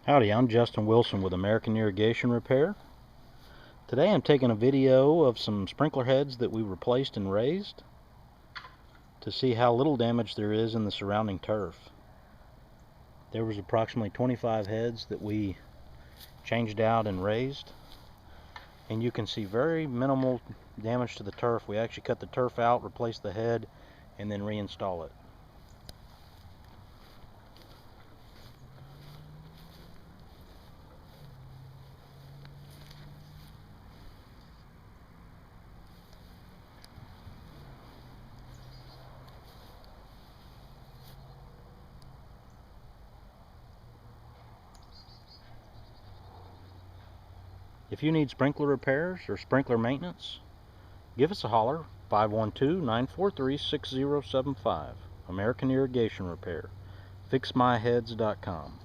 Howdy, I'm Justin Wilson with American Irrigation Repair. Today I'm taking a video of some sprinkler heads that we replaced and raised to see how little damage there is in the surrounding turf. There was approximately 25 heads that we changed out and raised, and you can see very minimal damage to the turf. We actually cut the turf out, replaced the head, and then reinstall it. If you need sprinkler repairs or sprinkler maintenance, give us a holler, 512-943-6075. American Irrigation Repair. FixMyHeads.com.